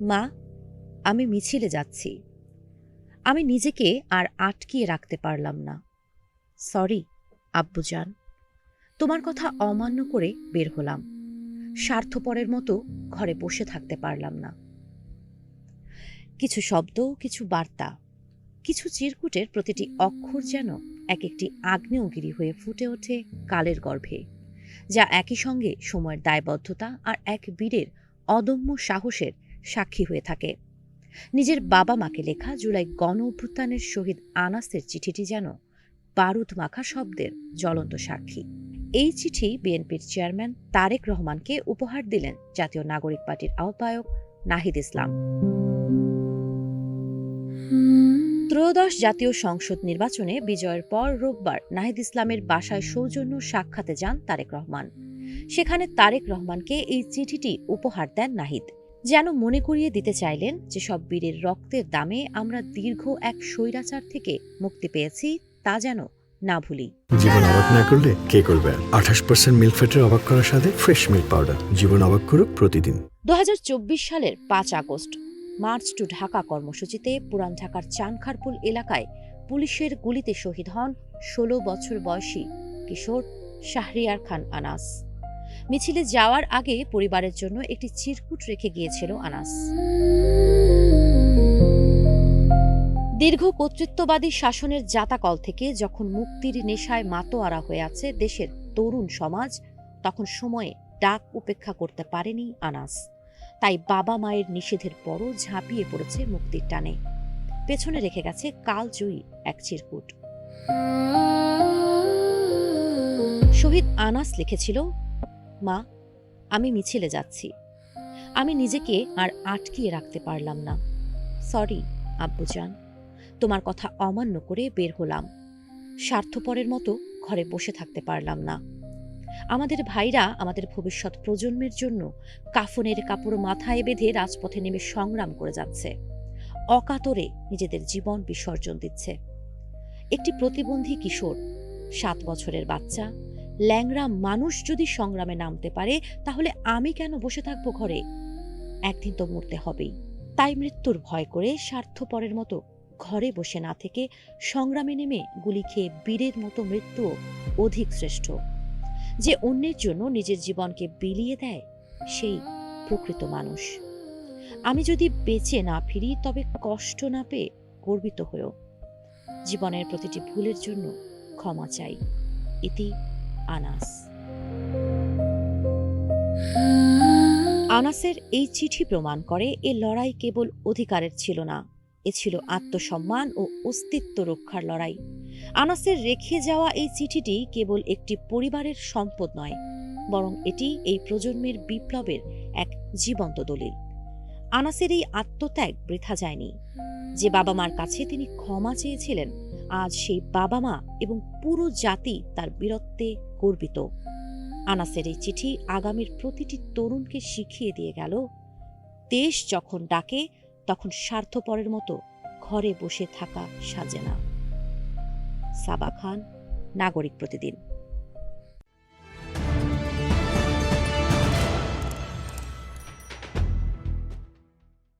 মা, আমি মিছিলে যাচ্ছি। আমি নিজেকে আর আটকিয়ে রাখতে পারলাম না। সরি আব্বুজান, তোমার কথা অমান্য করে বের হলাম। স্বার্থপরের মতো ঘরে বসে থাকতে পারলাম না। কিছু শব্দ, কিছু বার্তা, কিছু চিরকুটের প্রতিটি অক্ষর যেন এক একটি আগ্নেয়গিরি হয়ে ফুটে ওঠে কালের গর্ভে, যা একই সঙ্গে সময়ের দায়বদ্ধতা আর এক বীরের অদম্য সাহসের সাক্ষী হয়ে থাকে। নিজের বাবা মাকে লেখা জুলাই গণ অভ্যুত্থানের শহীদ আনাসের চিঠিটি যেন বারুদ মাখা শব্দের জ্বলন্ত সাক্ষী। এই চিঠি বিএনপির চেয়ারম্যান তারেক রহমানকে উপহার দিলেন জাতীয় নাগরিক পার্টির আহ্বায়ক নাহিদ ইসলাম। ত্রয়োদশ জাতীয় সংসদ নির্বাচনে বিজয়ের পর রোববার নাহিদ ইসলামের বাসায় সৌজন্য সাক্ষাতে যান তারেক রহমান। সেখানে তারেক রহমানকে এই চিঠিটি উপহার দেন নাহিদ। যেন মনে করিয়ে দিতে চাইলেন যে সব বীরের রক্তের দামে আমরা দীর্ঘ এক স্বৈরাচার থেকে মুক্তি পেয়েছি, তা যেন না ভুলি। জীবন অবাক না করলে কে করবে? 28% মিল্ক ফ্যাটের অবাক করার সাথে ফ্রেশ মিল্ক পাউডার। জীবন অবাক করুক প্রতিদিন। 2024 সালের 5 আগস্ট মার্চ টু ঢাকা কর্মসূচিতে পুরান ঢাকার চানখারপুল এলাকায় পুলিশের গুলিতে শহীদ হন 16 বছর বয়সী কিশোর শাহরিয়ার খান আনাস। মিছিলে যাওয়ার আগে পরিবারের জন্য একটি চিরকুট রেখে গিয়েছিল আনাস। দীর্ঘ কর্তৃত্ববাদী শাসনের জাতাকল থেকে যখন মুক্তির নেশায় মাতোয়ারা হয়ে আছে দেশের তরুণ সমাজ, তখন সময়ে ডাক উপেক্ষা করতে পারেনি আনাস। তাই বাবা মায়ের নিষেধের পরও ঝাঁপিয়ে পড়েছে মুক্তির টানে। পেছনে রেখে গেছে কালজয়ী এক চিরকুট। শহীদ আনাস লিখেছিল, মা, আমি মিছিলে যাচ্ছি। আমি নিজেকে আর আটকিয়ে রাখতে পারলাম না। সরি আব্বুজান, তোমার কথা অমান্য করে বের হলাম। স্বার্থপরের মতো ঘরে বসে থাকতে পারলাম না। আমাদের ভাইরা আমাদের ভবিষ্যৎ প্রজন্মের জন্য কাফনের কাপড় মাথায় বেঁধে রাজপথে নেমে সংগ্রাম করে যাচ্ছে, অকাতরে নিজেদের জীবন বিসর্জন দিচ্ছে। একটি প্রতিবন্ধী কিশোর, 7 বছরের বাচ্চা, ল্যাংড়া মানুষ যদি সংগ্রামে নামতে পারে, তাহলে আমি কেন বসে থাকবো ঘরে? একদিন তো মরতে হবেই। তাই মৃত্যুর ভয় করে স্বার্থপরের মতো ঘরে বসে না থেকে সংগ্রামে নেমে গুলি খেয়ে বীরের মতো মৃত্যু অধিক শ্রেষ্ঠ। যে অন্যের জন্য নিজের জীবনকে বিলিয়ে দেয়, সেই প্রকৃত মানুষ। আমি যদি বেঁচে না ফিরি, তবে কষ্ট না পেয়ে গর্বিত হয়েও জীবনের প্রতিটি ভুলের জন্য ক্ষমা চাই। ইতি আনাস। আনাসের এই চিঠি প্রমাণ করে এ লড়াই কেবল অধিকারের ছিল না, এ ছিল আত্মসম্মান ও অস্তিত্ব রক্ষার লড়াই। আনাসের রেখে যাওয়া এই চিঠিটি কেবল একটি পরিবারের সম্পদ নয়, বরং এটি এই প্রজন্মের বিপ্লবের এক জীবন্ত দলিল। আনাসের এই আত্মত্যাগ বৃথা যায়নি। যে বাবা মার কাছে তিনি ক্ষমা চেয়েছিলেন, আজ সেই বাবা মা এবং পুরো জাতি তার বীরত্বে গর্বিত। আনাসের এই চিঠি আগামীর প্রতিটি তরুণকে শিখিয়ে দিয়ে গেল, দেশ যখন ডাকে তখন স্বার্থপরের মতো ঘরে বসে থাকা সাজে না। সাবা খান, নাগরিক প্রতিদিন।